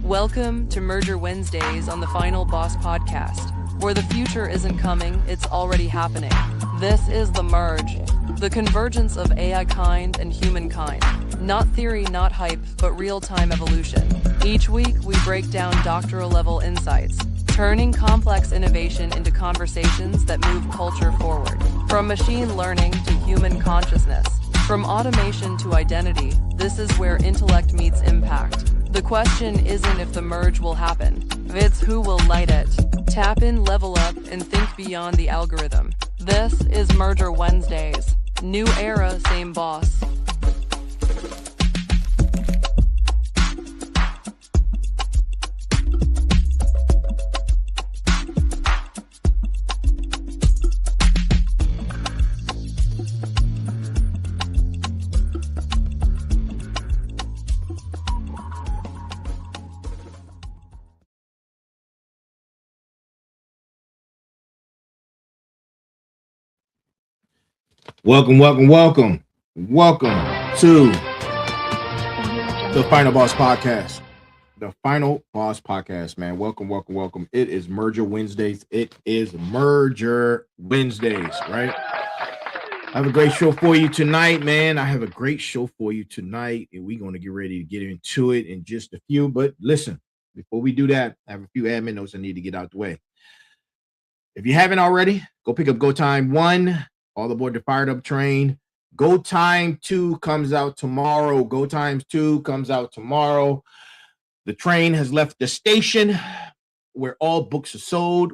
Welcome to Merger Wednesdays on the Final Boss Podcast, where the future isn't coming, it's already happening. This is the merge, the convergence of AI kind and humankind. Not theory, not hype, but real-time evolution. Each week, we break down doctoral-level insights, turning complex innovation into conversations that move culture forward. From machine learning to human consciousness, from automation to identity, this is where intellect meets impact. The question isn't if the merge will happen, it's who will light it. Tap in, level up, and think beyond the algorithm. This is Merger Wednesdays. New era, same boss. Welcome to the Final Boss Podcast. The Final Boss Podcast, man. Welcome. It is Merger Wednesdays. Right? I have a great show for you tonight, man. And we're going to get ready to get into it in just a few. But listen, before we do that, I have a few admin notes I need to get out the way. If you haven't already, go pick up Go Time 1. All aboard the Fired Up train. Go Time 2 comes out tomorrow. The train has left the station where all books are sold.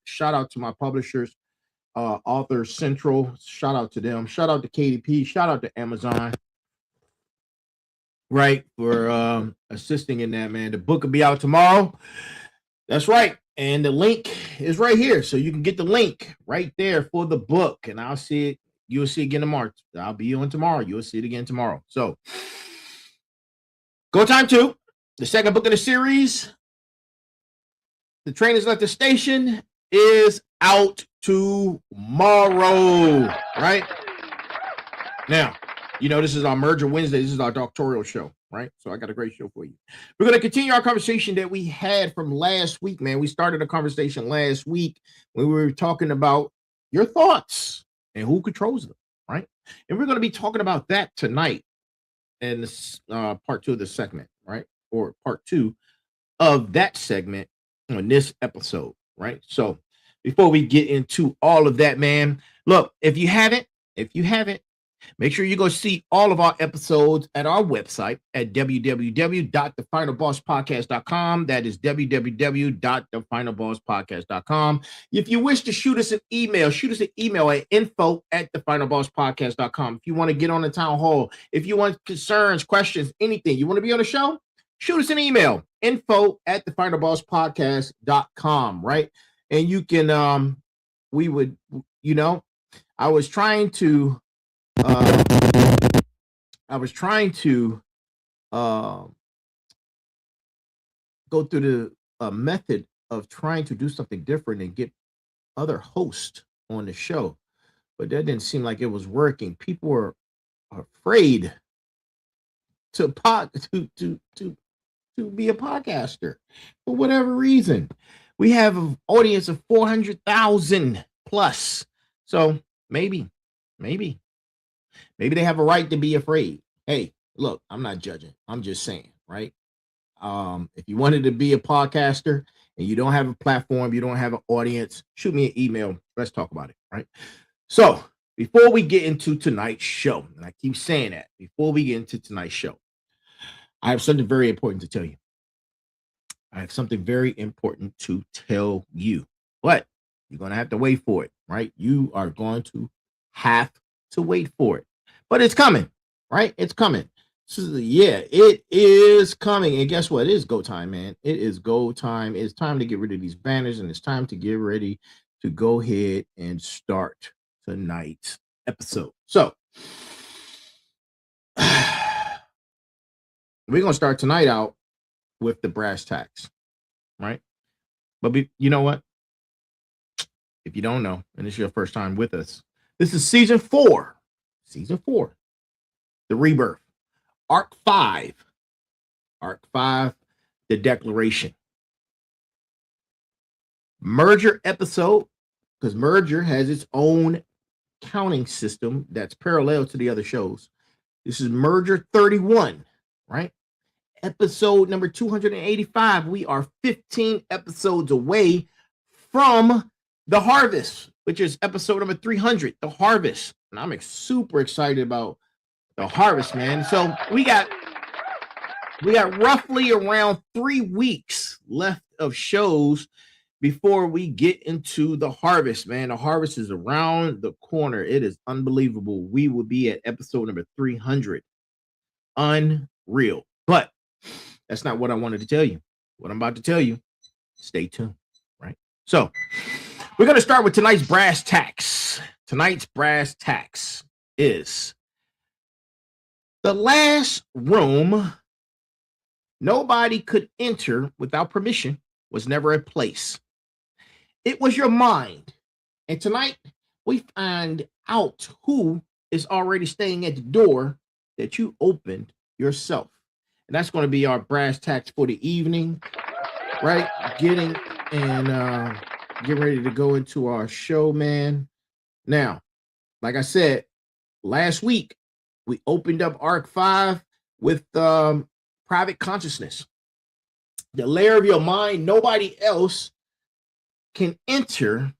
Shout out to my publishers, Author Central. Shout out to them. Shout out to KDP. Shout out to Amazon. Right, for assisting in that, man. The book will be out tomorrow. That's right. And the link is right here. So you can get the link right there for the book. And I'll see it. You'll see it again tomorrow. I'll be on tomorrow. You'll see it again tomorrow. So Go Time 2, the second book in the series. The train has left the station, is out tomorrow. Right? Now, you know, this is our Merger Wednesday. This is our doctoral show. Right. So I got a great show for you. We're going to continue our conversation that we had from last week, man. We started a conversation last week when we were talking about your thoughts and who controls them. Right. And we're going to be talking about that tonight in this part 2 of the segment. Right. Or part 2 of that segment on this episode. Right. So before we get into all of that, man, look, if you haven't, make sure you go see all of our episodes at our website at www.thefinalbosspodcast.com. That is www.thefinalbosspodcast.com. If you wish to shoot us an email at info@thefinalbosspodcast.com. If you want to get on the town hall, if you want concerns, questions, anything, you want to be on the show, shoot us an email, info@thefinalbosspodcast.com, right? And you can, I was trying to go through the method of trying to do something different and get other hosts on the show, but that didn't seem like it was working. People were afraid to be a podcaster for whatever reason. We have an audience of 400,000 plus, so maybe they have a right to be afraid. Hey, look, I'm not judging. I'm just saying, right? If you wanted to be a podcaster and you don't have a platform, you don't have an audience, shoot me an email. Let's talk about it, right? So before we get into tonight's show, and I keep saying that, before we get into tonight's show, I have something very important to tell you. But you're going to have to wait for it, right? You are going to have to wait for it. But it's coming, right? It's coming. So, yeah, it is coming. And guess what? It is go time, man. It is go time. It's time to get rid of these banners, and it's time to get ready to go ahead and start tonight's episode. So, we're going to start tonight out with the brass tacks, right? But you know what? If you don't know, and this is your first time with us, this is season 4 season 4, the rebirth, arc 5, the declaration. Merger episode, because Merger has its own counting system that's parallel to the other shows. This is Merger 31, right? Episode number 285. We are 15 episodes away from the harvest, which is episode number 300, the harvest. And I'm super excited about the harvest, man. So we got roughly around 3 weeks left of shows before we get into the harvest, man. The harvest is around the corner. It is unbelievable. We will be at episode number 300. Unreal. But that's not what I wanted to tell you. What I'm about to tell you, stay tuned, right? So we're going to start with tonight's brass tacks. Tonight's brass tacks is the last room nobody could enter without permission was never a place. It was your mind. And tonight we find out who is already staying at the door that you opened yourself. And that's going to be our brass tacks for the evening, right? Getting ready to go into our show, man. Now, like I said, last week, we opened up Arc 5 with private consciousness. The layer of your mind nobody else can enter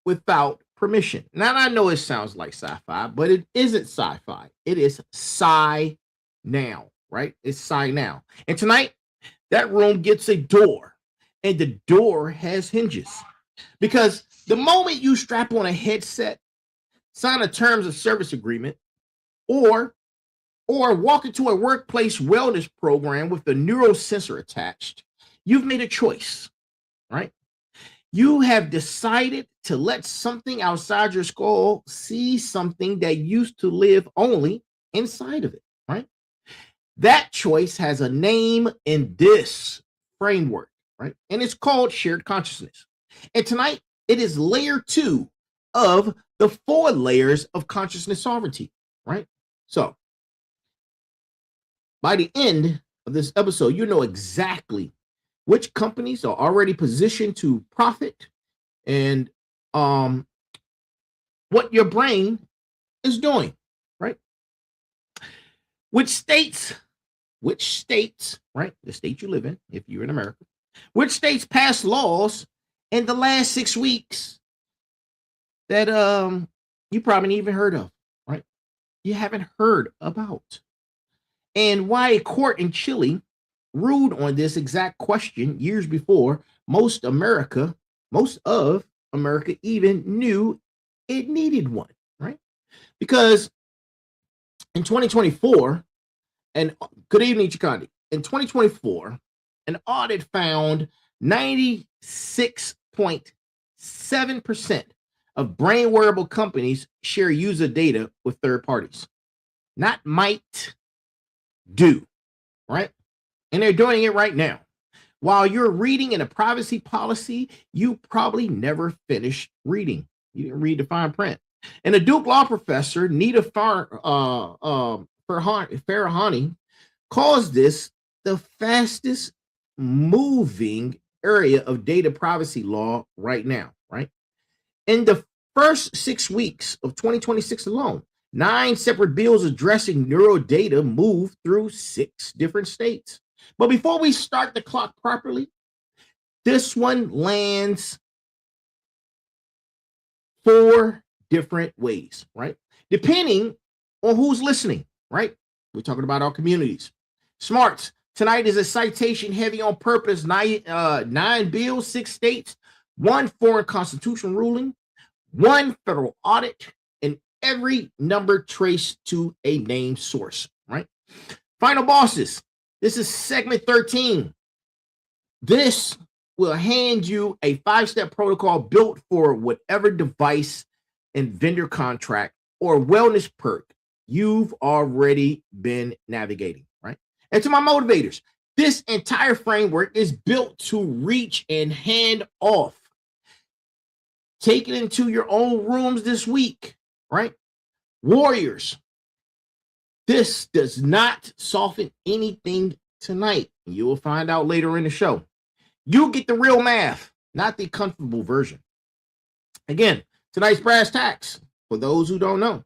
without permission. Now, I know it sounds like sci-fi, but it isn't sci-fi. It is sci-now. Right? It's sign now. And tonight, that room gets a door, and the door has hinges. Because the moment you strap on a headset, sign a terms of service agreement, or walk into a workplace wellness program with the neurosensor attached, you've made a choice, right? You have decided to let something outside your skull see something that used to live only inside of it, right? That choice has a name in this framework, right? And it's called shared consciousness. And tonight, it is layer 2 of the 4 layers of consciousness sovereignty, right? So, by the end of this episode, you know exactly which companies are already positioned to profit and what your brain is doing, right? Which states, right? The state you live in, if you're in America, which states passed laws in the last 6 weeks that you probably ain't even heard of, right? You haven't heard about. And why a court in Chile ruled on this exact question years before most of America even knew it needed one, right? Because in 2024, and good evening, Chikandi. In 2024, an audit found 96.7% of brain wearable companies share user data with third parties. Not might, do, right? And they're doing it right now. While you're reading in a privacy policy, you probably never finished reading. You didn't read the fine print. And a Duke law professor, Nita Farahani, calls this the fastest moving area of data privacy law right now, right? In the first 6 weeks of 2026 alone, 9 separate bills addressing neural data moved through 6 different states. But before we start the clock properly, this one lands 4 different ways, right? Depending on who's listening, right? We're talking about our communities. Smarts. Tonight is a citation heavy on purpose. 9 bills, 6 states, 1 foreign constitutional ruling, 1 federal audit, and every number traced to a named source, right? Final bosses. This is segment 13. This will hand you a 5-step protocol built for whatever device and vendor contract or wellness perk you've already been navigating, right? And to my motivators, this entire framework is built to reach and hand off. Take it into your own rooms this week, right? Warriors, this does not soften anything tonight. You will find out later in the show. You'll get the real math, not the comfortable version. Again, tonight's brass tacks, for those who don't know.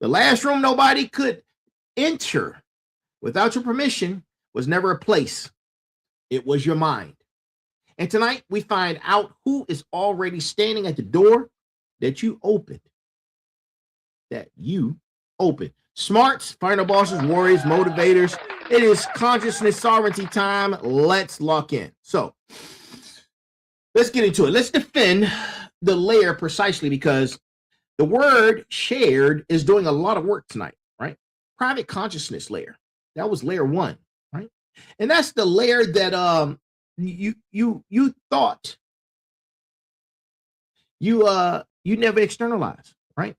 The last room nobody could enter without your permission was never a place. It was your mind. And tonight we find out who is already standing at the door that you opened. Smarts, final bosses, warriors, motivators. It is consciousness sovereignty time. Let's lock in. So let's get into it. Let's defend the layer precisely because the word shared is doing a lot of work tonight, right? Private consciousness layer. That was layer 1, right? And that's the layer that you thought you never externalized, right?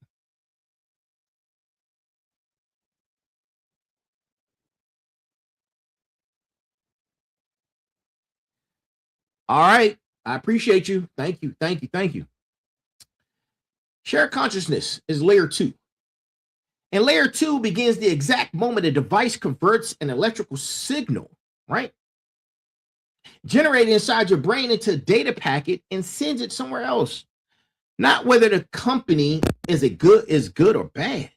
All right. I appreciate you. Thank you. Shared consciousness is layer 2. And layer 2 begins the exact moment a device converts an electrical signal, right? Generated inside your brain into a data packet and sends it somewhere else. Not whether the company is good or bad.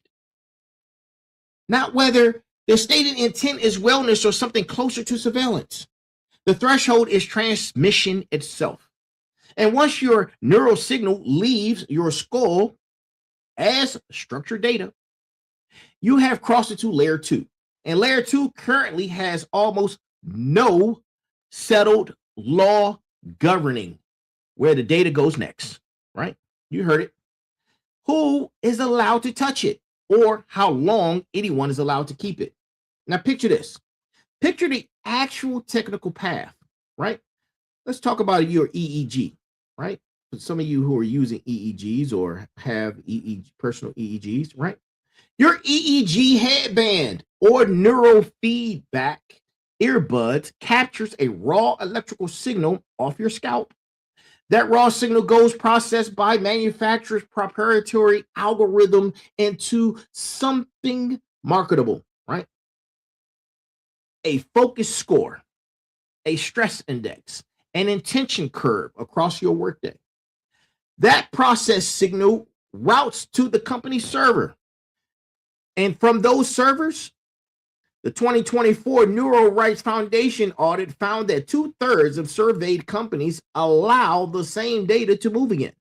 Not whether the stated intent is wellness or something closer to surveillance. The threshold is transmission itself. And once your neural signal leaves your skull as structured data, you have crossed into layer 2. And layer 2 currently has almost no settled law governing where the data goes next, right? You heard it. Who is allowed to touch it or how long anyone is allowed to keep it? Now picture this. Picture the actual technical path, right? Let's talk about your EEG, right? For some of you who are using EEGs or have personal EEGs, right? Your EEG headband or neural feedback earbuds captures a raw electrical signal off your scalp. That raw signal goes processed by manufacturer's proprietary algorithm into something marketable, right? A focus score, a stress index, an intention curve across your workday. That process signal routes to the company server. And from those servers, the 2024 Neural Rights Foundation audit found that 2/3 of surveyed companies allow the same data to move again,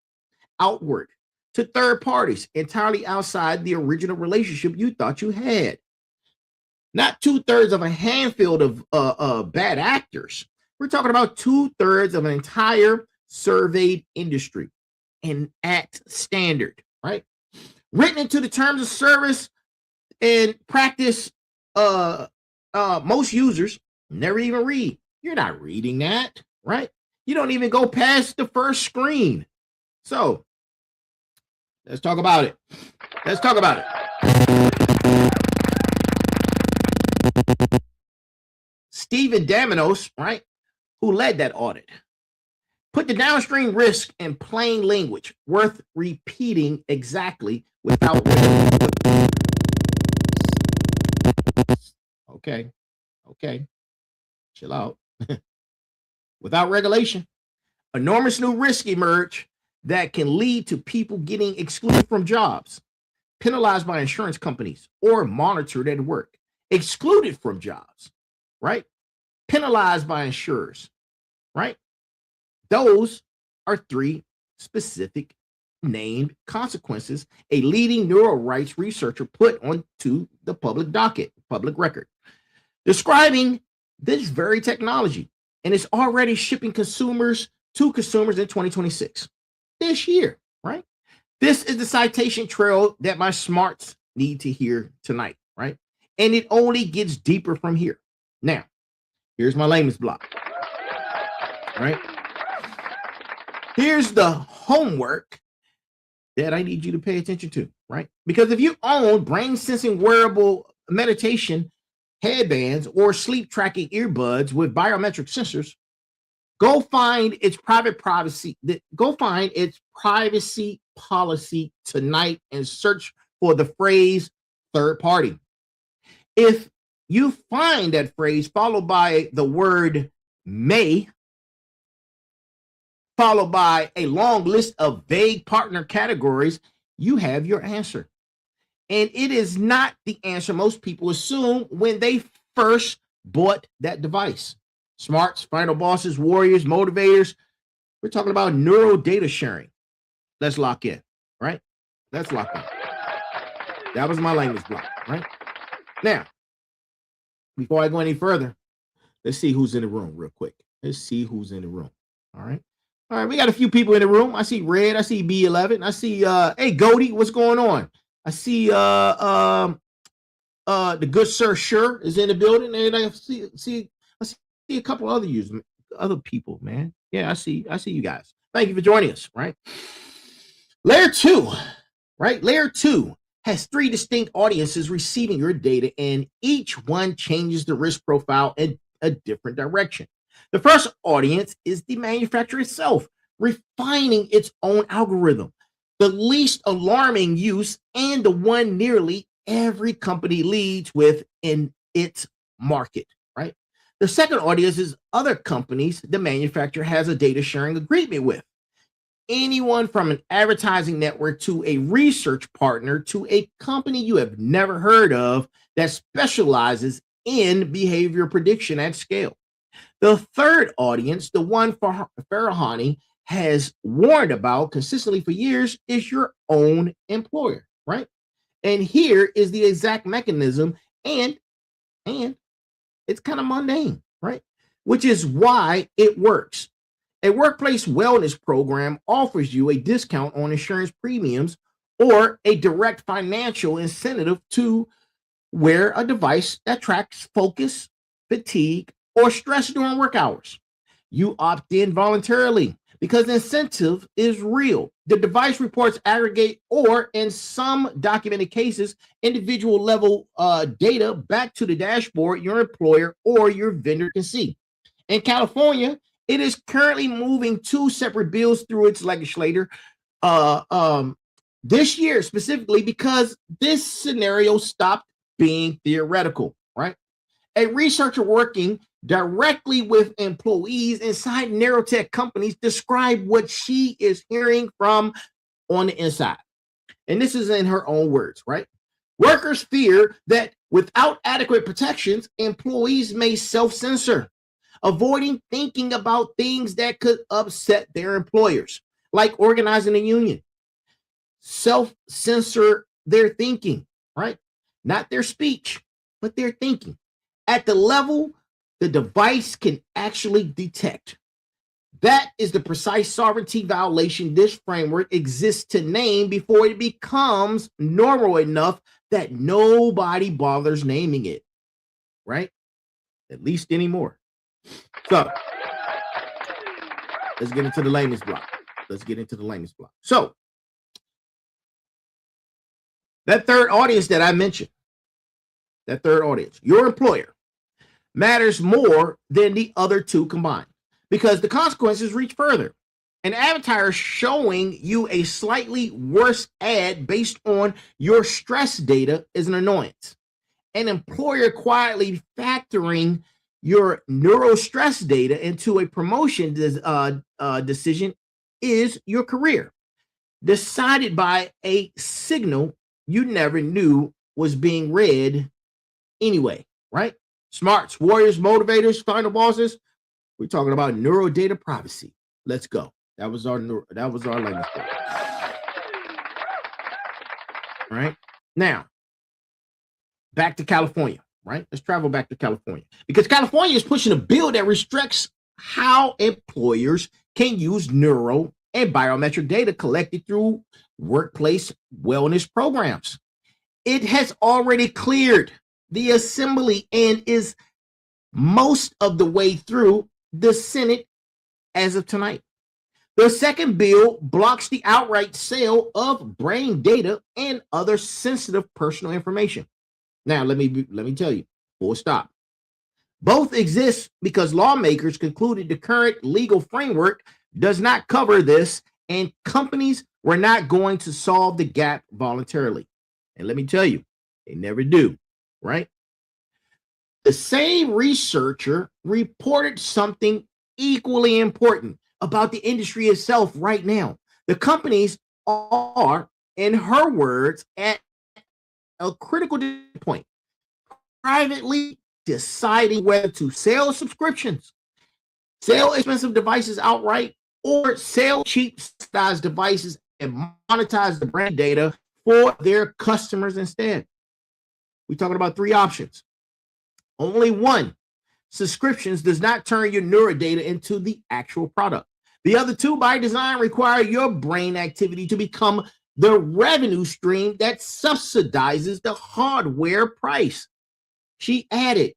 outward, to third parties, entirely outside the original relationship you thought you had. Not 2/3 of a handful of bad actors. We're talking about 2/3 of an entire surveyed industry and at standard, right? Written into the terms of service and practice, most users never even read. You're not reading that, right? You don't even go past the first screen. So let's talk about it. Stephen Daminos, right, who led that audit, put the downstream risk in plain language, worth repeating exactly without. Okay, chill out. Without regulation, enormous new risk emerge that can lead to people getting excluded from jobs, penalized by insurance companies, or monitored at work, excluded from jobs, right? Penalized by insurers, right? Those are 3 specific named consequences a leading neural rights researcher put onto the public docket, public record, describing this very technology. And it's already shipping consumers to consumers in 2026, this year, right? This is the citation trail that my smarts need to hear tonight, right? And it only gets deeper from here. Now, here's my layman's block, right? Here's the homework that I need you to pay attention to, right? Because if you own brain sensing wearable meditation headbands or sleep tracking earbuds with biometric sensors, go find its privacy policy tonight and search for the phrase third party. If you find that phrase followed by the word may, followed by a long list of vague partner categories, you have your answer. And it is not the answer most people assume when they first bought that device. Smarts, final bosses, warriors, motivators. We're talking about neural data sharing. Let's lock in, right? Let's lock in. That was my language block, right? Now, before I go any further, let's see who's in the room real quick. Let's see who's in the room. All right. All right, we got a few people in the room. I see Red, I see B11, I see hey Goldie, what's going on? I see the good sir Sure is in the building, and I see a couple other people, man. Yeah, I see you guys. Thank you for joining us, right? Layer 2, right? Layer 2 has 3 distinct audiences receiving your data, and each one changes the risk profile in a different direction. The first audience is the manufacturer itself, refining its own algorithm, the least alarming use and the one nearly every company leads with in its market, right? The second audience is other companies the manufacturer has a data sharing agreement with. Anyone from an advertising network to a research partner to a company you have never heard of that specializes in behavior prediction at scale. The third audience, the one Farahani has warned about consistently for years, is your own employer, right? And here is the exact mechanism, and it's kind of mundane, right? Which is why it works. A workplace wellness program offers you a discount on insurance premiums or a direct financial incentive to wear a device that tracks focus, fatigue, or stress during work hours. You opt in voluntarily because the incentive is real. The device reports aggregate or, in some documented cases, individual level data back to the dashboard your employer or your vendor can see. In California, it is currently moving 2 separate bills through its legislature this year specifically because this scenario stopped being theoretical, right? A researcher working directly with employees inside neurotech companies described what she is hearing from on the inside. And this is in her own words, right? Workers fear that without adequate protections, employees may self-censor, avoiding thinking about things that could upset their employers, like organizing a union. Self-censor their thinking, right? Not their speech, but their thinking. At the level the device can actually detect. That is the precise sovereignty violation this framework exists to name before it becomes normal enough that nobody bothers naming it, right? At least anymore. So let's get into the layman's block. So that third audience that I mentioned, your employer, matters more than the other 2 combined because the consequences reach further. An advertiser showing you a slightly worse ad based on your stress data is an annoyance. An employer quietly factoring your neuro stress data into a promotion decision is your career, decided by a signal you never knew was being read anyway, right? Smarts, warriors, motivators, final bosses. We're talking about neuro data privacy. Let's go. That was our language. Right now, back to California. Right, let's travel back to California because California is pushing a bill that restricts how employers can use neuro and biometric data collected through workplace wellness programs. It has already cleared the assembly and is most of the way through the Senate as of tonight. The second bill blocks the outright sale of brain data and other sensitive personal information. Now, let me tell you, full stop. Both exist because lawmakers concluded the current legal framework does not cover this, and companies we're not going to solve the gap voluntarily. And let me tell you, they never do, right? The same researcher reported something equally important about the industry itself right now. The companies are, in her words, at a critical point, privately deciding whether to sell subscriptions, sell expensive devices outright, or sell cheap sized devices and monetize the brand data for their customers instead. We're talking about three options. Only one, subscriptions, does not turn your neural data into the actual product. The other two, by design, require your brain activity to become the revenue stream that subsidizes the hardware price. She added,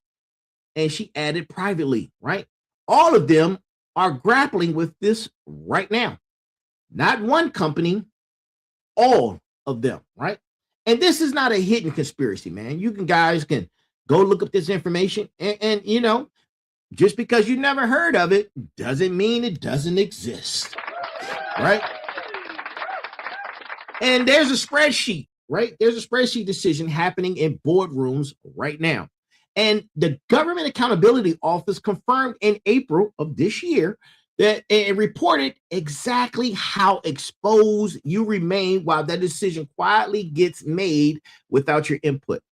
and she added privately, right? All of them are grappling with this right now. Not one company, all of them, right? And this is not a hidden conspiracy, man. You guys can go look up this information, and you know, just because you never heard of it doesn't mean it doesn't exist, right? And there's a spreadsheet, right? There's a spreadsheet decision happening in boardrooms right now. And the Government Accountability Office confirmed in April of this year that it reported exactly how exposed you remain while that decision quietly gets made without your input.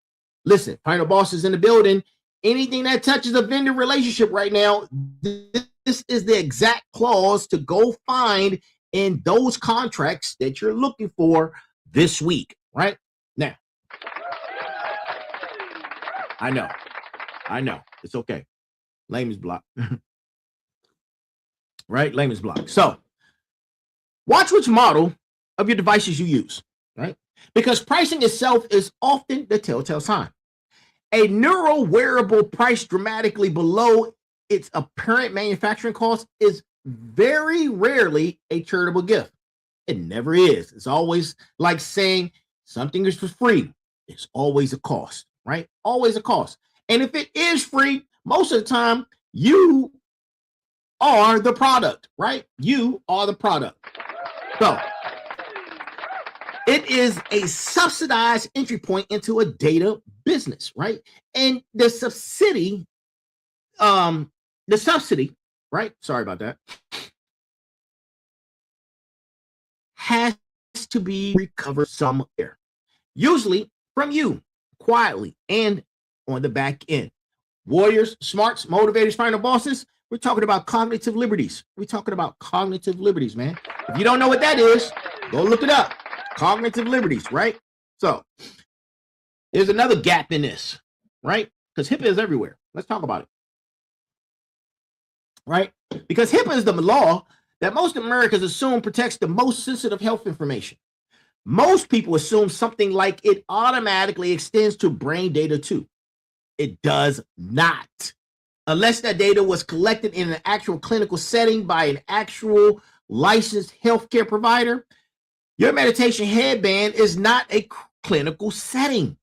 Listen, Final Boss is in the building. Anything that touches a vendor relationship right now, this is the exact clause to go find in those contracts that you're looking for this week, right? Now, I know, it's okay. Layman's block, right? Layman's block. So, watch which model of your devices you use, right? Because pricing itself is often the telltale sign. A neural wearable priced dramatically below its apparent manufacturing cost is very rarely a charitable gift. It never is. It's always like saying something is for free. It's always a cost, right? Always a cost. And if it is free, most of the time, you are the product, right? You are the product. So, it is a subsidized entry point into a data business, right? And the subsidy, right? Sorry about that. Has to be recovered somewhere, usually from you, quietly and on the back end. Warriors, smarts, motivators, final bosses, we're talking about cognitive liberties. We're talking about cognitive liberties, man. If you don't know what that is, go look it up. Cognitive liberties, right? So there's another gap in this, right? Because HIPAA is everywhere. Let's talk about it, right? Because HIPAA is the law that most Americans assume protects the most sensitive health information. Most people assume something like it automatically extends to brain data too. It does not. Unless that data was collected in an actual clinical setting by an actual licensed healthcare provider, your meditation headband is not a clinical setting.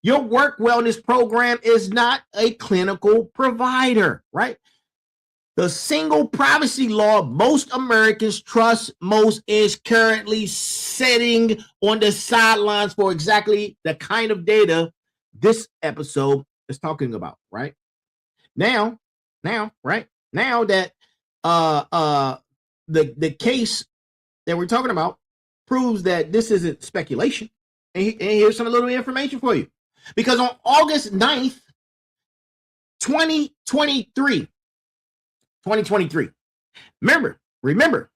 Your work wellness program is not a clinical provider, right? The single privacy law most Americans trust most is currently sitting on the sidelines for exactly the kind of data this episode is talking about, right? Now that the case that we're talking about proves that this isn't speculation. And here's some little information for you. Because on August 9th, 2023, remember,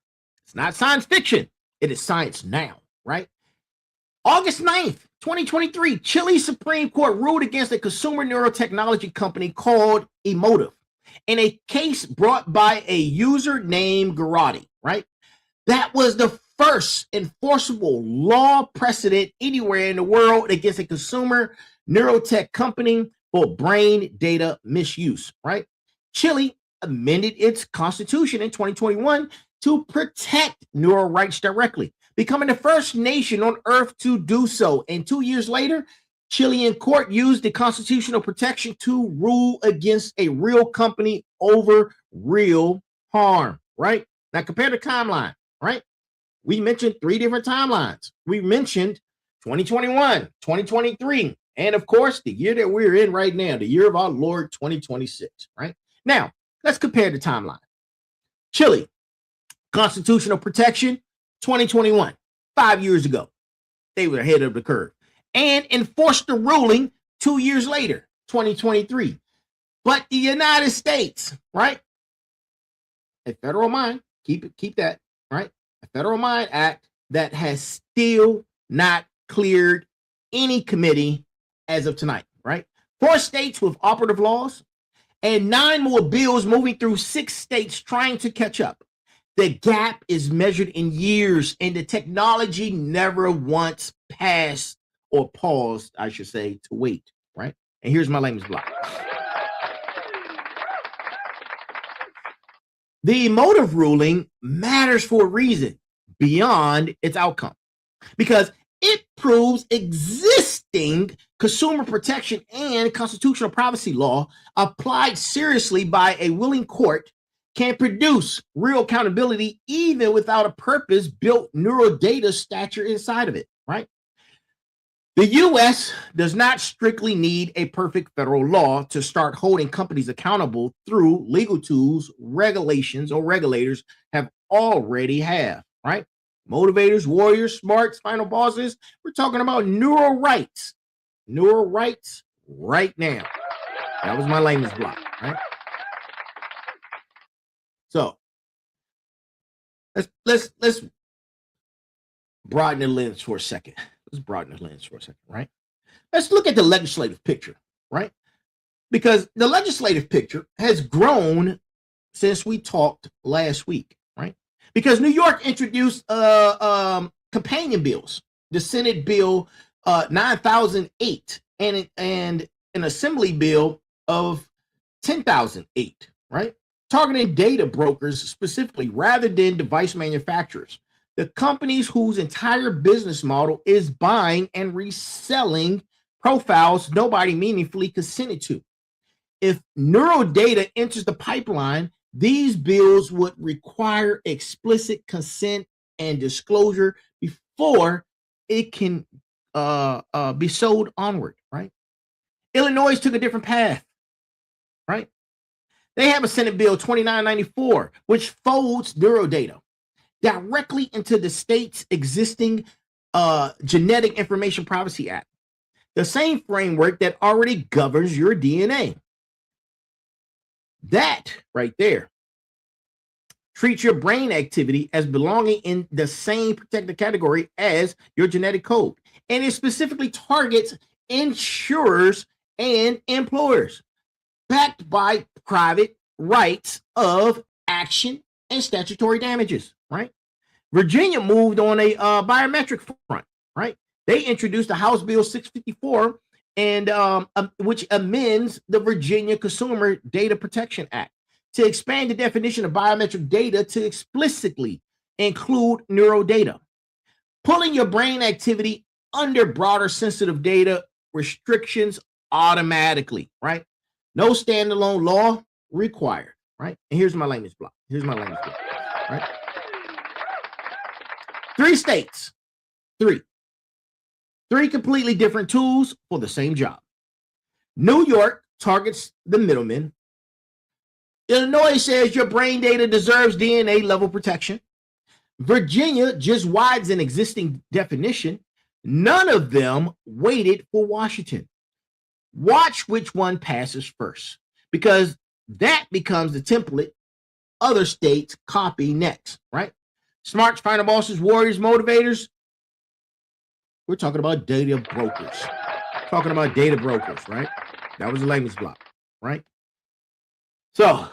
it's not science fiction. It is science now, right? August 9th, 2023, Chile Supreme Court ruled against a consumer neurotechnology company called Emotive in a case brought by a user named Garati, right? That was the first enforceable law precedent anywhere in the world against a consumer neurotech company for brain data misuse, right? Chile amended its constitution in 2021 to protect neural rights directly, becoming the first nation on earth to do so. And 2 years later, Chilean court used the constitutional protection to rule against a real company over real harm, right? Now compare the timeline, right? We mentioned 3 different timelines. We mentioned 2021, 2023, and of course, the year that we're in right now, the year of our Lord 2026, right? Now, let's compare the timeline. Chile, constitutional protection, 2021, 5 years ago. They were ahead of the curve and enforced the ruling 2 years later, 2023. But the United States, right? A federal mine, keep that, right? A federal mine act that has still not cleared any committee as of tonight, right? 4 states with operative laws and 9 more bills moving through 6 states trying to catch up. The gap is measured in years, and the technology never once passed or paused, I should say, to wait, right? And here's my latest block. The emotive ruling matters for a reason beyond its outcome, because it proves existing consumer protection and constitutional privacy law applied seriously by a willing court can produce real accountability even without a purpose-built neural data stature inside of it, right? The U.S. does not strictly need a perfect federal law to start holding companies accountable through legal tools, regulations, or regulators already have, right? Motivators, warriors, smarts, final bosses. We're talking about neural rights right now. That was my latest block, right? So let's broaden the lens for a second. Right? Let's look at the legislative picture, right? Because the legislative picture has grown since we talked last week, right? Because New York introduced companion bills, the Senate Bill 9008 and an Assembly Bill of 10,008, right? Targeting data brokers specifically rather than device manufacturers, the companies whose entire business model is buying and reselling profiles nobody meaningfully consented to. If neural data enters the pipeline, these bills would require explicit consent and disclosure before it can be sold onward, right? Illinois took a different path, right? They have a Senate Bill 2994, which folds neural data directly into the state's existing Genetic Information Privacy Act, the same framework that already governs your DNA. That right there treats your brain activity as belonging in the same protected category as your genetic code, and it specifically targets insurers and employers, backed by private rights of action and statutory damages, right? Virginia moved on a biometric front, right? They introduced the House Bill 654, and which amends the Virginia Consumer Data Protection Act to expand the definition of biometric data to explicitly include neural data, pulling your brain activity under broader sensitive data restrictions automatically, right? No standalone law required, right? And here's my language block. Right? 3 states, three completely different tools for the same job. New York targets the middleman. Illinois says your brain data deserves DNA level protection. Virginia just widens an existing definition. None of them waited for Washington. Watch which one passes first, because that becomes the template other states copy next, right? Smarts, final bosses, warriors, motivators. We're talking about data brokers. Right? That was the language block, right? So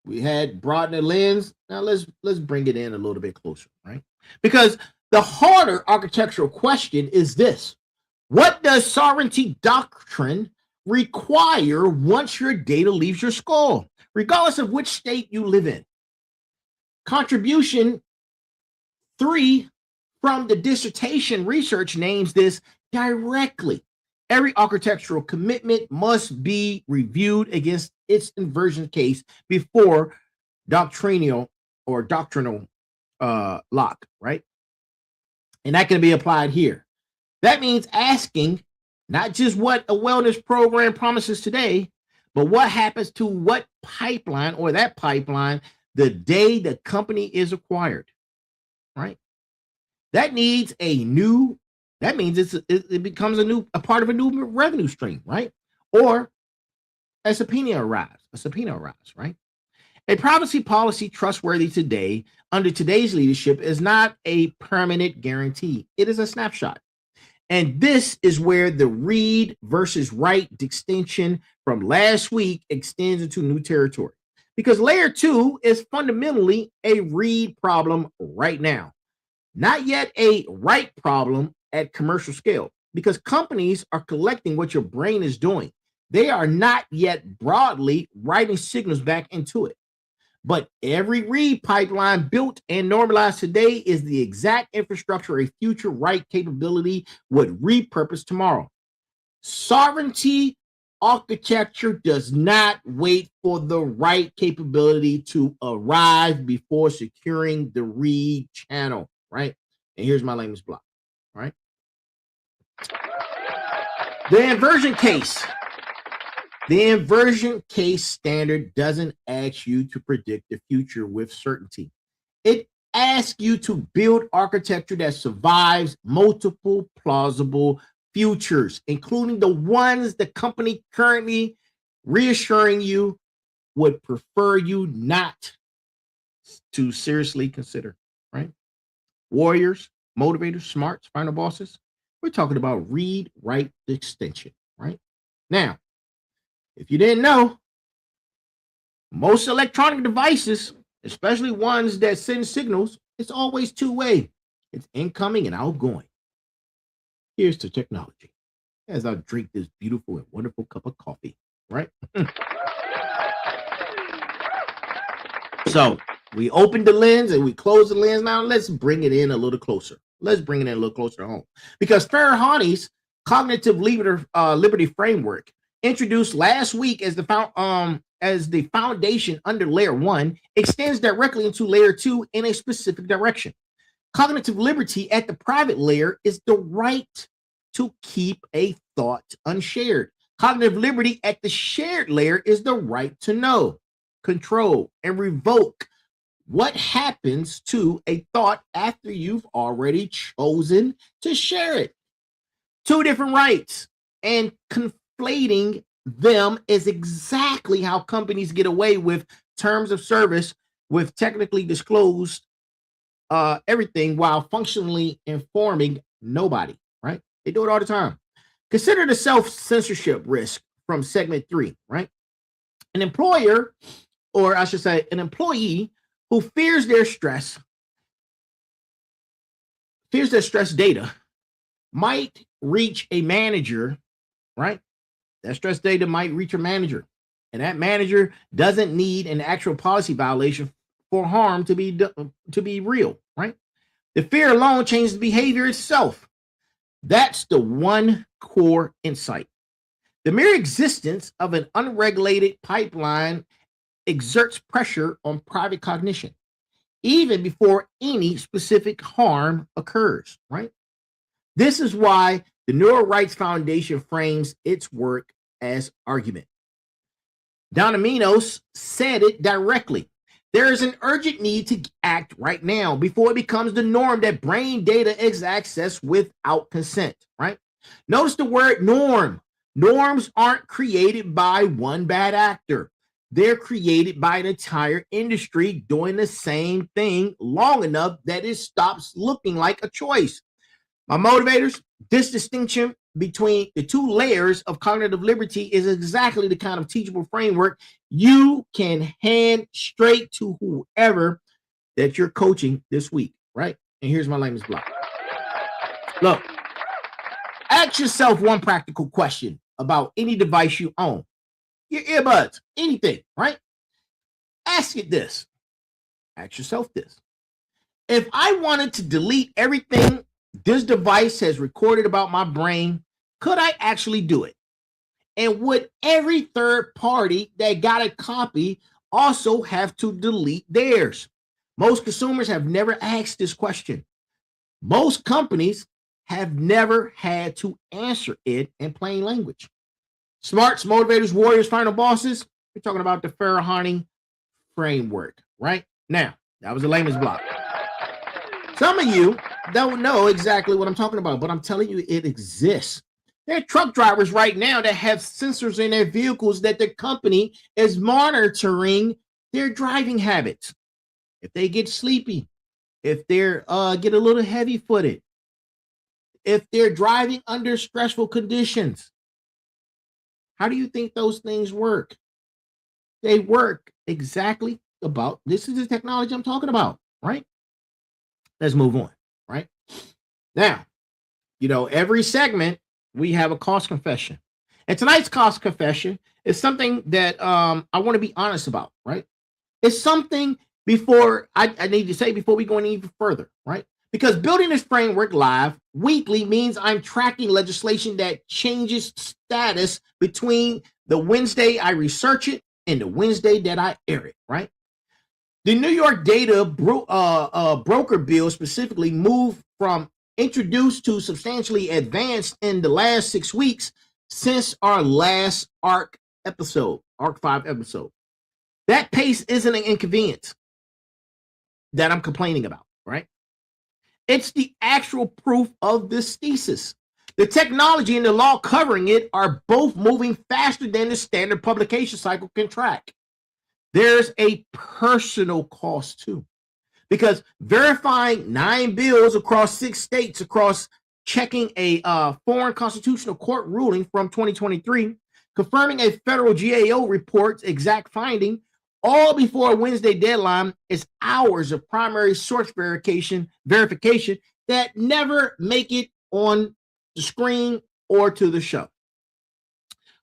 we had broaden the lens. Now let's bring it in a little bit closer, right? Because the harder architectural question is this: what does sovereignty doctrine require once your data leaves your skull, regardless of which state you live in? Contribution 3 from the dissertation research names this directly. Every architectural commitment must be reviewed against its inversion case before doctrinal lock, right? And that can be applied here. That means asking not just what a wellness program promises today, but what happens to what pipeline or that pipeline the day the company is acquired, right? That needs a new, that means it becomes a part of a new revenue stream, right? Or a subpoena arrives, right? A privacy policy trustworthy today under today's leadership is not a permanent guarantee. It is a snapshot. And this is where the read versus write distinction from last week extends into new territory. Because layer 2 is fundamentally a read problem right now, not yet a write problem at commercial scale, because companies are collecting what your brain is doing. They are not yet broadly writing signals back into it. But every read pipeline built and normalized today is the exact infrastructure a future write capability would repurpose tomorrow. Sovereignty architecture does not wait for the write capability to arrive before securing the read channel, right? And here's my lamest block, right? The inversion case. The inversion case standard doesn't ask you to predict the future with certainty. It asks you to build architecture that survives multiple plausible futures, including the ones the company currently reassuring you would prefer you not to seriously consider, right? Warriors, motivators, smarts, final bosses. We're talking about read, write extension, right? Now, if you didn't know, most electronic devices, especially ones that send signals, it's always two-way. It's incoming and outgoing. Here's to technology as I drink this beautiful and wonderful cup of coffee, right? So we opened the lens and we closed the lens. Now let's bring it in a little closer. Let's bring it in a little closer to home. Because Farahani's cognitive liberty framework, introduced last week as the foundation under layer 1, extends directly into layer 2 in a specific direction. Cognitive liberty at the private layer is the right to keep a thought unshared. Cognitive liberty at the shared layer is the right to know, control, and revoke what happens to a thought after you've already chosen to share it. Two different rights, and conflating them is exactly how companies get away with terms of service with technically disclosed everything while functionally informing nobody, right? They do it all the time. Consider the self-censorship risk from segment 3, right? An employer, or I should say an employee who fears their stress data might reach a manager, right? That stress data might reach a manager, and that manager doesn't need an actual policy violation for harm to be real, right? The fear alone changes the behavior itself. That's the one core insight. The mere existence of an unregulated pipeline exerts pressure on private cognition, even before any specific harm occurs, right? This is why the Neural Rights Foundation frames its work as argument. Donaminos said it directly. There is an urgent need to act right now before it becomes the norm that brain data is accessed without consent, right? Notice the word norm. Norms aren't created by one bad actor. They're created by an entire industry doing the same thing long enough that it stops looking like a choice. My motivators, this distinction between the two layers of cognitive liberty is exactly the kind of teachable framework you can hand straight to whoever that you're coaching this week, right? And here's my lamest block. Look, ask yourself one practical question about any device you own. Your earbuds, anything, right? Ask it this. Ask yourself this. If I wanted to delete everything this device has recorded about my brain, could I actually do it? And would every third party that got a copy also have to delete theirs? Most consumers have never asked this question. Most companies have never had to answer it in plain language. Smarts, motivators, warriors, final bosses. We're talking about the Farahani framework, right? Now, that was a layman's block. Some of you don't know exactly what I'm talking about, but I'm telling you it exists. There are truck drivers right now that have sensors in their vehicles that the company is monitoring their driving habits. If they get sleepy, if they're get a little heavy-footed, if they're driving under stressful conditions. How do you think those things work? They work exactly about, this is the technology I'm talking about, right? Let's move on, right? Now, every segment, we have a cost confession. And tonight's cost confession is something that I want to be honest about, right? It's something I need to say before we go any even further, right? Because building this framework live weekly means I'm tracking legislation that changes status between the Wednesday I research it and the Wednesday that I air it, right? The New York data broker bill specifically moved from introduced to substantially advanced in the last 6 weeks since our last ARC 5 episode. That pace isn't an inconvenience that I'm complaining about, right? It's the actual proof of this thesis. The technology and the law covering it are both moving faster than the standard publication cycle can track. There's a personal cost too, because verifying 9 bills across 6 states, across checking a foreign constitutional court ruling from 2023, confirming a federal GAO report's exact finding, all before a Wednesday deadline, is hours of primary source verification that never make it on the screen or to the show.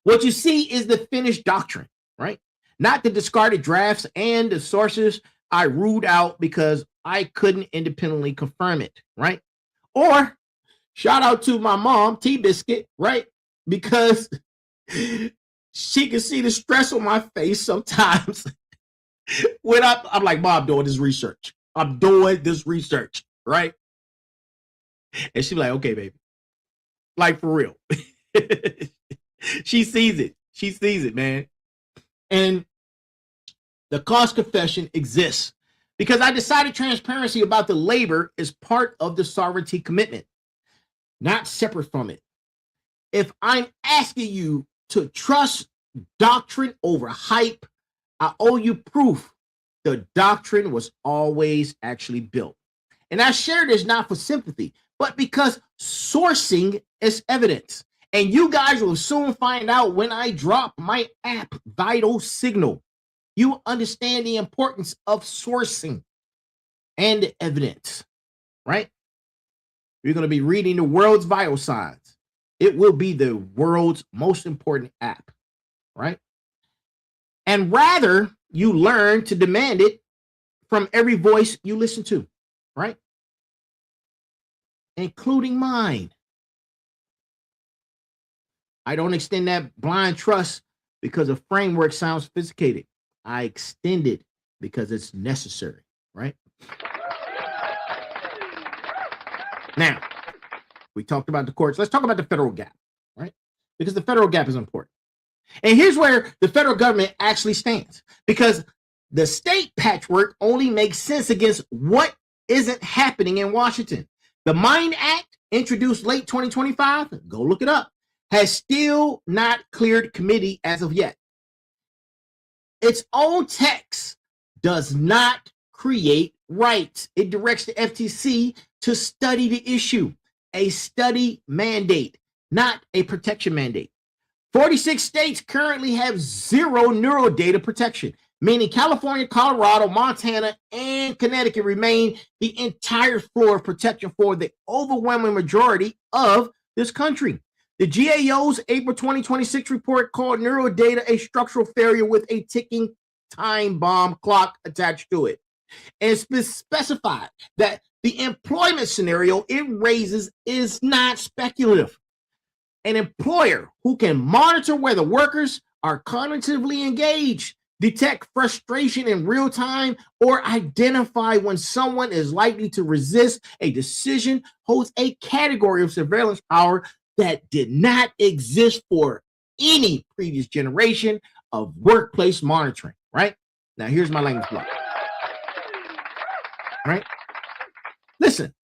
What you see is the finished doctrine, right? Not the discarded drafts and the sources I ruled out because I couldn't independently confirm it, right? Or shout out to my mom, T-Biscuit, right? Because she can see the stress on my face sometimes when I'm like, Mom, I'm doing this research. Right? And she's like, okay, baby. Like, for real. She sees it, man. And the cost confession exists because I decided transparency about the labor is part of the sovereignty commitment, not separate from it. If I'm asking you to trust doctrine over hype, I owe you proof the doctrine was always actually built. And I share this not for sympathy, but because sourcing is evidence. And you guys will soon find out when I drop my app, Vital Signal. You understand the importance of sourcing and evidence, right? You're going to be reading the world's vital signs. It will be the world's most important app, right? And rather, you learn to demand it from every voice you listen to, right? Including mine. I don't extend that blind trust because a framework sounds sophisticated. I extend it because it's necessary, right? Now, we talked about the courts. Let's talk about the federal gap, right? Because the federal gap is important. And here's where the federal government actually stands, because the state patchwork only makes sense against what isn't happening in Washington. The Mine Act, introduced late 2025, go look it up, has still not cleared committee as of yet. Its own text does not create rights. It directs the FTC to study the issue, a study mandate, not a protection mandate. 46 states currently have zero neural data protection, meaning California, Colorado, Montana, and Connecticut remain the entire floor of protection for the overwhelming majority of this country. The GAO's April 2026 report called neural data a structural failure with a ticking time bomb clock attached to it, and specified that the employment scenario it raises is not speculative. An employer who can monitor whether workers are cognitively engaged detect frustration in real time, or identify when someone is likely to resist a decision, holds a category of surveillance power that did not exist for any previous generation of workplace monitoring, right? Now, here's my language block, right? Listen,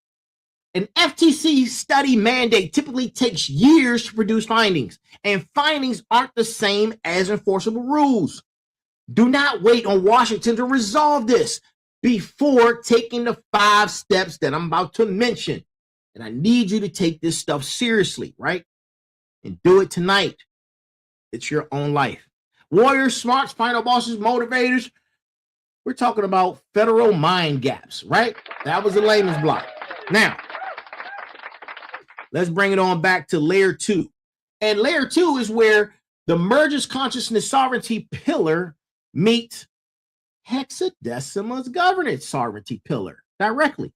an FTC study mandate typically takes years to produce findings, and findings aren't the same as enforceable rules. Do not wait on Washington to resolve this before taking the 5 steps that I'm about to mention. And I need you to take this stuff seriously, right? And do it tonight. It's your own life. Warriors, smarts, final bosses, motivators. We're talking about federal mind gaps, right? That was the layman's block. Now, let's bring it on back to layer 2. And layer 2 is where the merges consciousness sovereignty pillar meets hexadecimal's governance sovereignty pillar directly.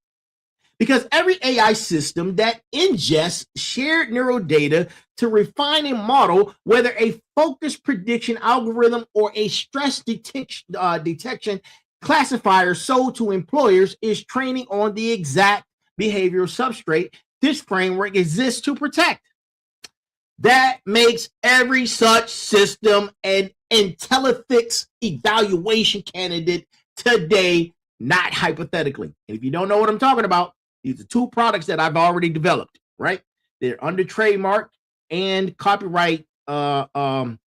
Because every AI system that ingests shared neural data to refine a model, whether a focus prediction algorithm or a stress detection classifier sold to employers, is training on the exact behavioral substrate this framework exists to protect. That makes every such system an IntelliFix evaluation candidate today, not hypothetically. And if you don't know what I'm talking about, these are 2 products that I've already developed, right? They're under trademark and copyright parameters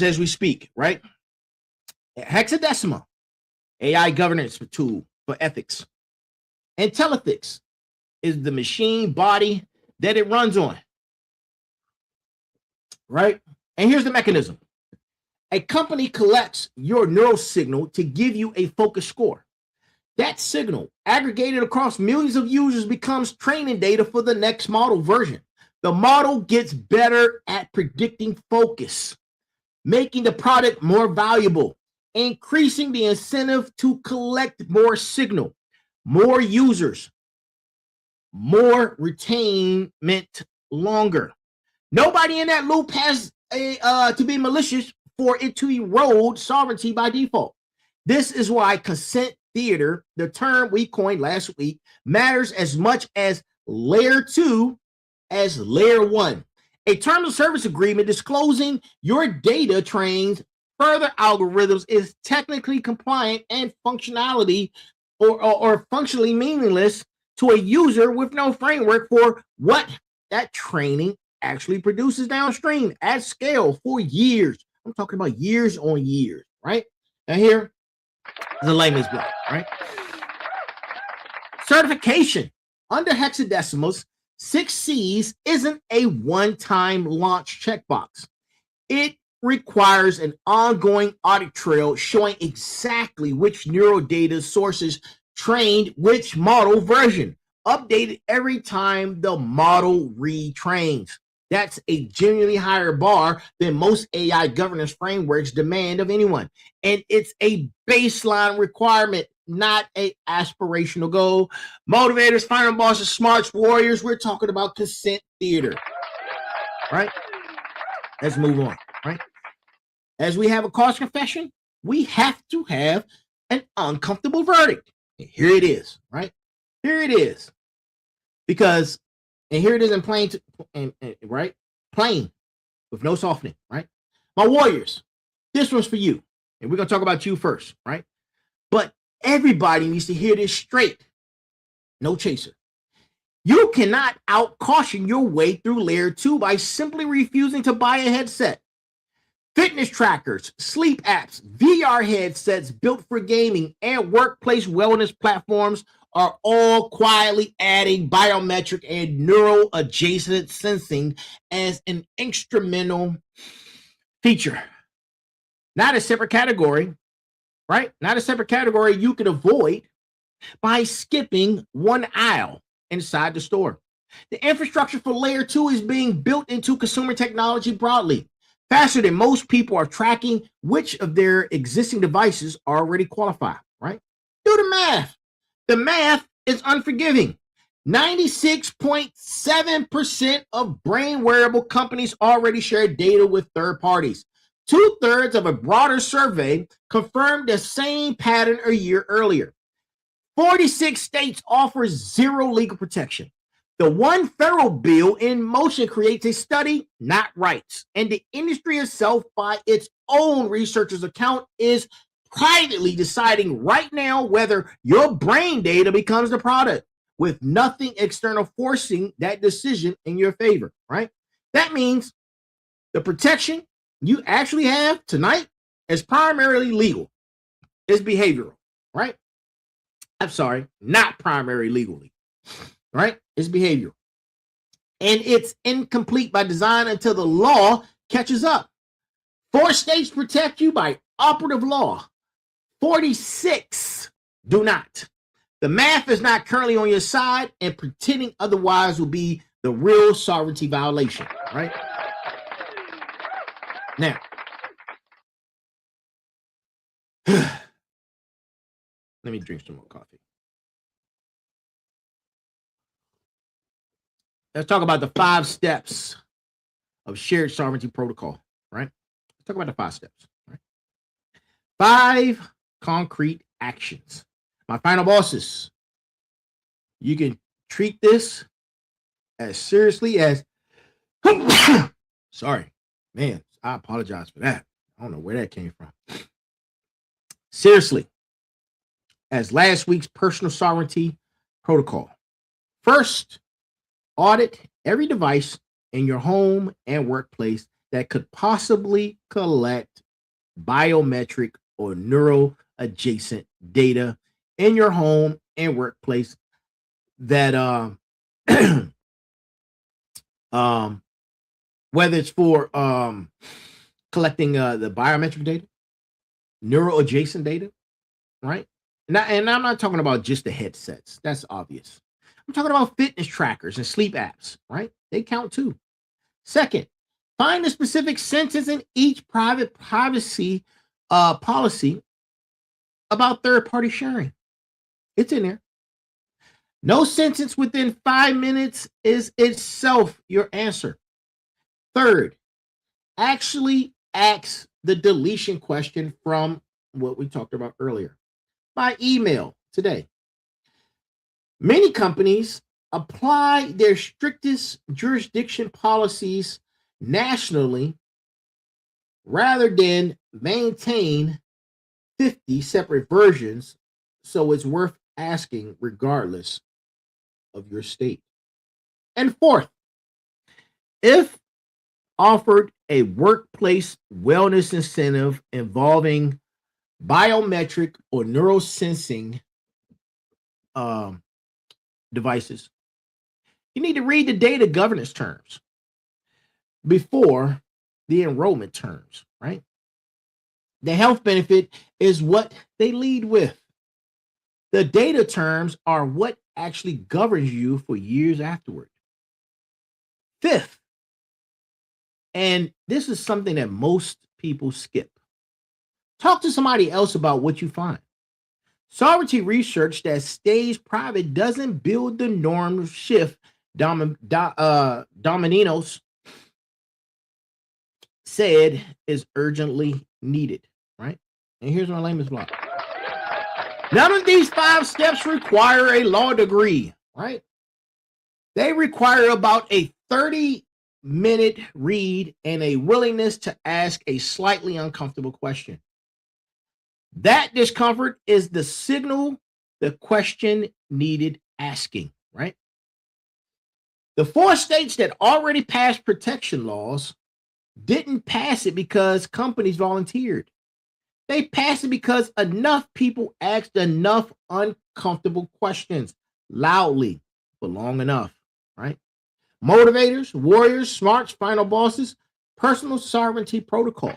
as we speak, right? Hexadecimal, AI governance tool for ethics. IntelliFix is the machine body that it runs on, right? And here's the mechanism. A company collects your neural signal to give you a focus score. That signal, aggregated across millions of users, becomes training data for the next model version. The model gets better at predicting focus, making the product more valuable, increasing the incentive to collect more signal, more users, more retainment longer. Nobody in that loop has to be malicious for it to erode sovereignty by default. This is why consent theater, the term we coined last week, matters as much as layer 2 as layer 1. A terms of service agreement disclosing your data trains further algorithms is technically compliant and functionality or functionally meaningless to a user with no framework for what that training actually produces downstream at scale for years. I'm talking about years on years, right? Now here is the layman's block, right? Certification under hexadecimals, 6 C's isn't a one-time launch checkbox. It requires an ongoing audit trail showing exactly which neural data sources trained which model version, updated every time the model retrains. That's a genuinely higher bar than most AI governance frameworks demand of anyone. And it's a baseline requirement, not an aspirational goal. Motivators, final bosses, smarts, warriors, we're talking about consent theater, right? Let's move on, right? As we have a cause confession, we have to have an uncomfortable verdict. And here it is, right? Here it is. Because, and here it is in plain, right? Plain, with no softening, right? My warriors, this one's for you. And we're going to talk about you first, right? But everybody needs to hear this straight. No chaser. You cannot out-caution your way through layer 2 by simply refusing to buy a headset. Fitness trackers, sleep apps, VR headsets built for gaming, and workplace wellness platforms are all quietly adding biometric and neural adjacent sensing as an instrumental feature. Not a separate category, right? Not a separate category you could avoid by skipping one aisle inside the store. The infrastructure for layer 2 is being built into consumer technology broadly, faster than most people are tracking which of their existing devices already qualify, right? Do the math. The math is unforgiving. 96.7% of brain wearable companies already share data with third parties. 2/3 of a broader survey confirmed the same pattern a year earlier. 46 states offer zero legal protection. The one federal bill in motion creates a study, not rights. And the industry itself, by its own researchers' account, is privately deciding right now whether your brain data becomes the product, with nothing external forcing that decision in your favor, right? That means the protection you actually have tonight is primarily legal. It's behavioral, right? I'm sorry, not primary legally, right? It's behavioral. And it's incomplete by design until the law catches up. 4 states protect you by operative law. 46 do not. The math is not currently on your side, and pretending otherwise will be the real sovereignty violation, right? Now, let me drink some more coffee. Let's talk about the 5 steps of shared sovereignty protocol, right? Let's talk about the 5 steps, right? 5 concrete actions. My final bosses, you can treat this as seriously as, sorry, man, I apologize for that. I don't know where that came from. Seriously, as last week's personal sovereignty protocol. First, audit every device in your home and workplace that could possibly collect biometric or neural adjacent data in your home and workplace that whether it's for collecting the biometric data, neural adjacent data, right? And I'm not talking about just the headsets. That's obvious. I'm talking about fitness trackers and sleep apps, right? They count too. Second, find the specific sentence in each private privacy policy about third-party sharing. It's in there. No sentence within 5 minutes is itself your answer. Third, actually ask the deletion question from what we talked about earlier by email today. Many companies apply their strictest jurisdiction policies nationally rather than maintain 50 separate versions, so it's worth asking regardless of your state. And fourth, if offered a workplace wellness incentive involving biometric or neural sensing devices, you need to read the data governance terms before the enrollment terms, right? The health benefit is what they lead with. The data terms are what actually governs you for years afterward. Fifth, and this is something that most people skip, talk to somebody else about what you find. Sovereignty research that stays private doesn't build the norm shift Domininos said is urgently needed, right? And here's my lamest block. None of these 5 steps require a law degree, right? They require about a 30-minute read and a willingness to ask a slightly uncomfortable question. That discomfort is the signal the question needed asking, right? The 4 states that already passed protection laws didn't pass it because companies volunteered. They passed it because enough people asked enough uncomfortable questions loudly for long enough, right? Motivators, warriors, smarts, final bosses, personal sovereignty protocol.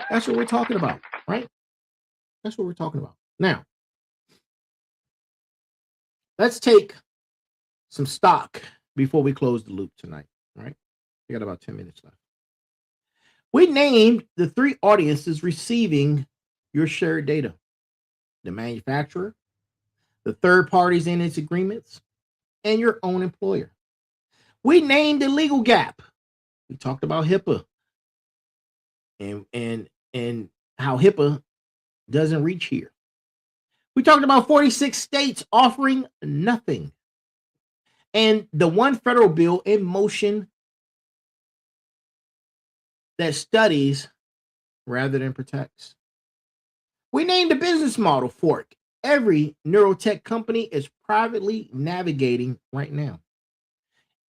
That's what we're talking about, right? That's what we're talking about. Now, let's take some stock before we close the loop tonight, right? We got about 10 minutes left. We named the 3 audiences receiving your shared data: the manufacturer, the third parties in its agreements, and your own employer. We named the legal gap. We talked about HIPAA, and how HIPAA doesn't reach here. We talked about 46 states offering nothing, and the one federal bill in motion that studies rather than protects. We named a business model fork every neurotech company is privately navigating right now.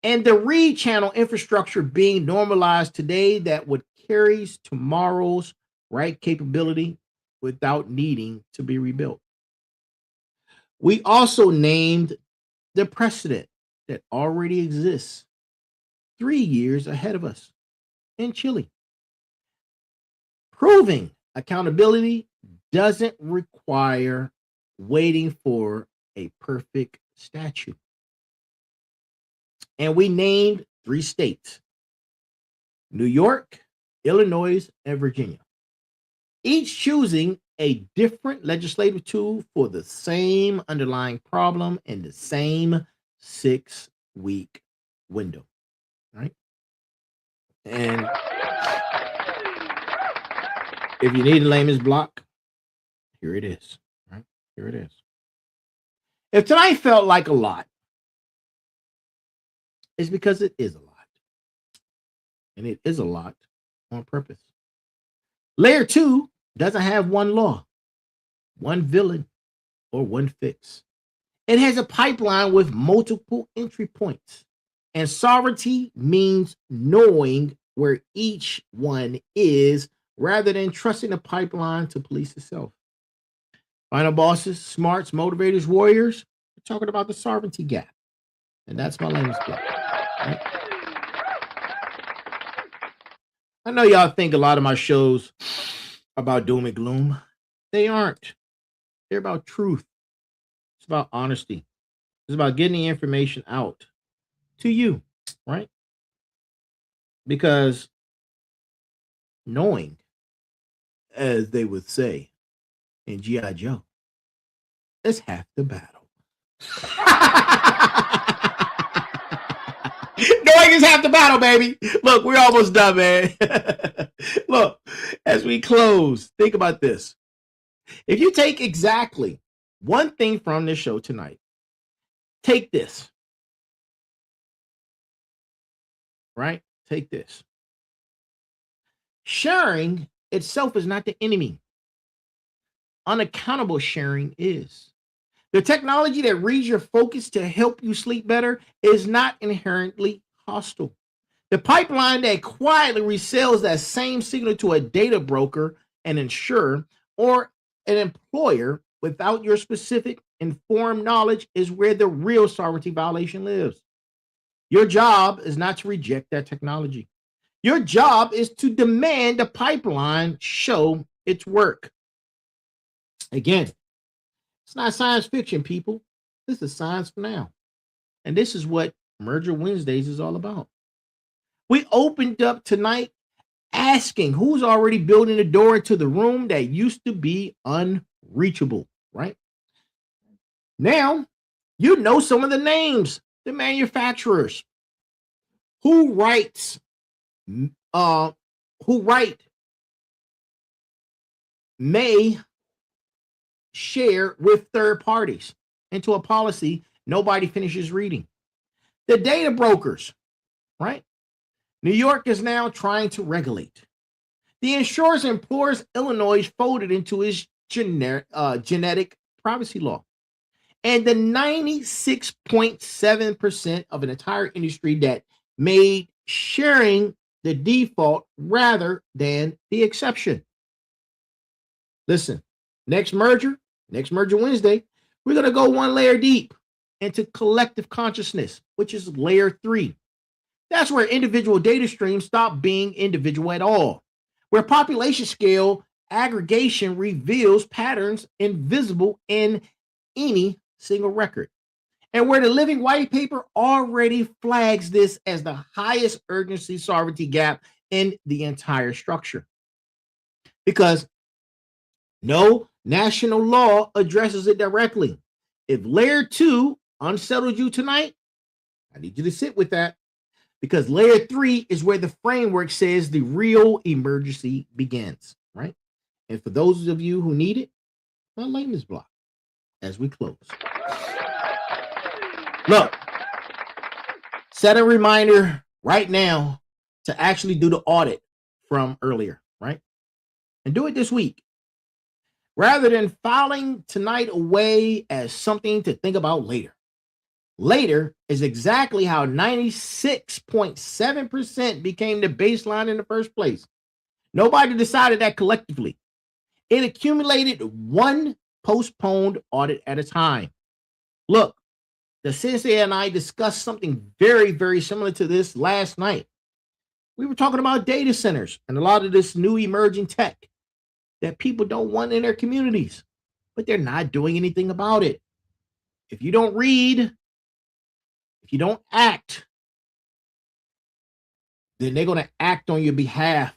And the read channel infrastructure being normalized today that would carries tomorrow's right capability without needing to be rebuilt. We also named the precedent that already exists 3 years ahead of us in Chile. Proving accountability doesn't require waiting for a perfect statute. And we named 3 states: New York, Illinois, and Virginia, each choosing a different legislative tool for the same underlying problem in the same 6-week window, right? And if you need a layman's block, here it is, right? Here it is. If tonight felt like a lot, it's because it is a lot. And it is a lot on purpose. Layer 2 doesn't have one law, one villain, or one fix. It has a pipeline with multiple entry points. And sovereignty means knowing where each one is rather than trusting the pipeline to police itself. Final bosses, smarts, motivators, warriors, we're talking about the sovereignty gap. And that's my layman's block. Right? I know y'all think a lot of my shows about doom and gloom. They aren't. They're about truth. It's about honesty. It's about getting the information out to you, right? Because knowing, as they would say in G.I. Joe, is half the battle. Knowing is half the battle, baby. Look, we're almost done, man. Look, as we close, think about this. If you take exactly one thing from this show tonight, take this. Right? Take this. Sharing itself is not the enemy. Unaccountable sharing is. The technology that reads your focus to help you sleep better is not inherently hostile. The pipeline that quietly resells that same signal to a data broker, an insurer, or an employer without your specific informed knowledge is where the real sovereignty violation lives. Your job is not to reject that technology. Your job is to demand the pipeline show its work. Again, it's not science fiction, people. This is science for now. And this is what Merger Wednesdays is all about. We opened up tonight asking who's already building the door into the room that used to be unreachable, right? Now, you know some of the names, the manufacturers. Who write may share with third parties into a policy nobody finishes reading. The data brokers, right? New York is now trying to regulate. The insurers implores Illinois folded into his genetic privacy law. And the 96.7% of an entire industry that made sharing the default rather than the exception. Listen, next merger Wednesday, we're going to go one layer deep into collective consciousness, which is layer 3. That's where individual data streams stop being individual at all, where population scale aggregation reveals patterns invisible in any single record, and where the living white paper already flags this as the highest urgency sovereignty gap in the entire structure. Because no national law addresses it directly. If layer 2 unsettled you tonight, I need you to sit with that. because layer 3 is where the framework says the real emergency begins, right? And for those of you who need it, my layman's block as we close. Look, set a reminder right now to actually do the audit from earlier, right? And do it this week. Rather than filing tonight away as something to think about later. Later is exactly how 96.7% became the baseline in the first place. Nobody decided that collectively. It accumulated one postponed audit at a time. Look, the sensei and I discussed something very, very similar to this last night. We were talking about data centers and a lot of this new emerging tech that people don't want in their communities, but they're not doing anything about it. If you don't read, if you don't act, then they're going to act on your behalf.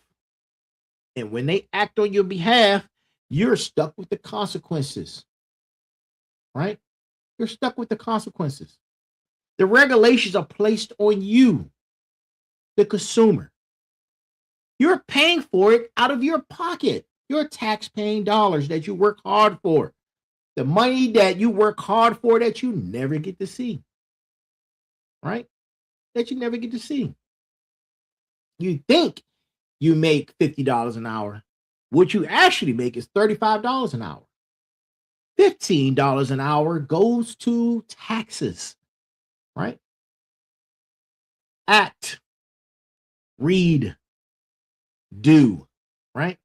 And when they act on your behalf, you're stuck with the consequences, right? You're stuck with the consequences. The regulations are placed on you, the consumer. You're paying for it out of your pocket. Your tax-paying dollars that you work hard for. The money that you work hard for that you never get to see. Right? That you never get to see. You think you make $50 an hour. What you actually make is $35 an hour. $15 an hour goes to taxes. Right? Act. Read. Do. Right?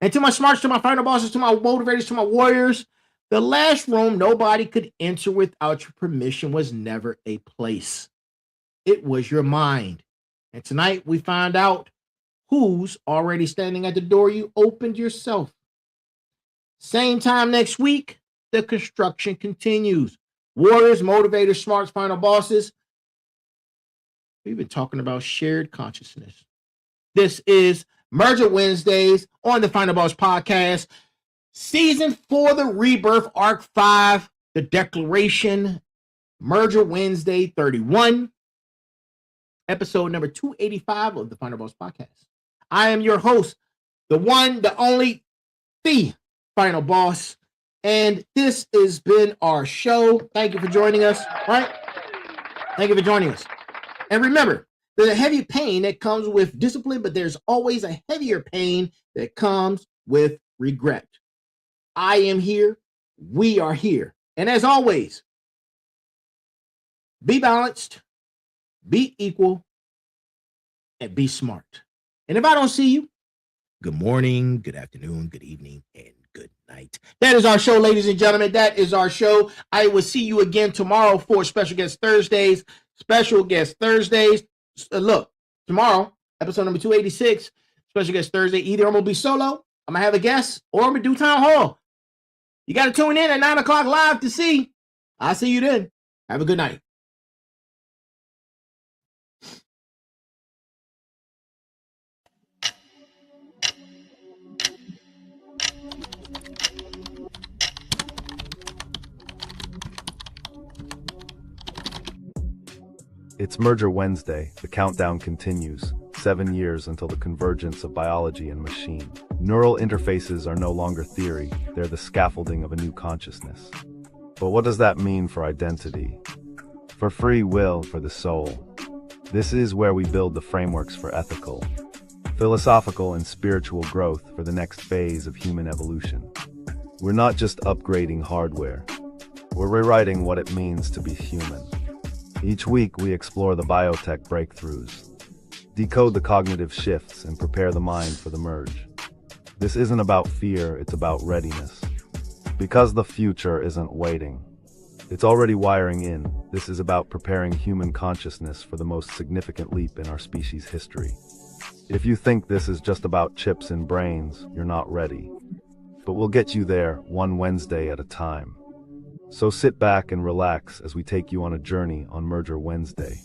And to my smarts, to my final bosses, to my motivators, to my warriors, the last room nobody could enter without your permission was never a place. It was your mind. And tonight we find out who's already standing at the door you opened yourself. Same time next week, the construction continues. Warriors, motivators, smarts, final bosses. We've been talking about shared consciousness. This is Merger Wednesdays on the Final Boss Podcast, Season 4, The Rebirth, Arc 5, The Declaration, Merger Wednesday 31, episode number 285 of the Final Boss Podcast. I am your host, the one, the only, the Final Boss, and this has been our show. Thank you for joining us, right? Thank you for joining us. And remember, there's a heavy pain that comes with discipline, but there's always a heavier pain that comes with regret. I am here. We are here. And as always, be balanced, be equal, and be smart. And if I don't see you, good morning, good afternoon, good evening, and good night. That is our show, ladies and gentlemen. That is our show. I will see you again tomorrow for Special Guest Thursdays. Special Guest Thursdays. Look, tomorrow, episode number 286, Special Guest Thursday. Either I'm going to be solo, I'm going to have a guest, or I'm going to do Town Hall. You got to tune in at 9 o'clock live to see. I'll see you then. Have a good night. It's Merger Wednesday. The countdown continues. 7 years until the convergence of biology and machine. Neural interfaces are no longer theory. They're the scaffolding of a new consciousness. But what does that mean for identity? For free will, for the soul? This is where we build the frameworks for ethical, philosophical, and spiritual growth for the next phase of human evolution. We're not just upgrading hardware. We're rewriting what it means to be human. Each week, we explore the biotech breakthroughs, decode the cognitive shifts, and prepare the mind for the merge. This isn't about fear, it's about readiness. Because the future isn't waiting. It's already wiring in. This is about preparing human consciousness for the most significant leap in our species' history. If you think this is just about chips and brains, you're not ready. But we'll get you there, one Wednesday at a time. So sit back and relax as we take you on a journey on Merger Wednesday.